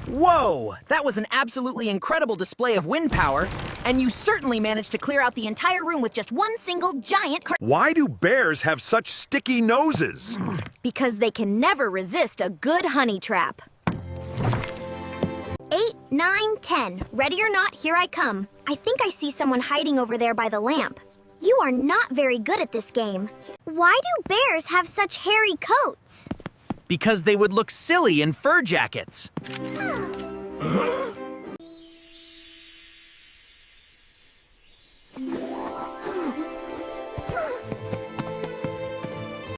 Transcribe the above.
Whoa! That was an absolutely incredible display of wind power, and you certainly managed to clear out the entire room with just one single giant Why do bears have such sticky noses? Because they can never resist a good honey trap. 8, 9, 10. Ready or not, here I come. I think I see someone hiding over there by the lamp. You are not very good at this game. Why do bears have such hairy coats? Because they would look silly in fur jackets.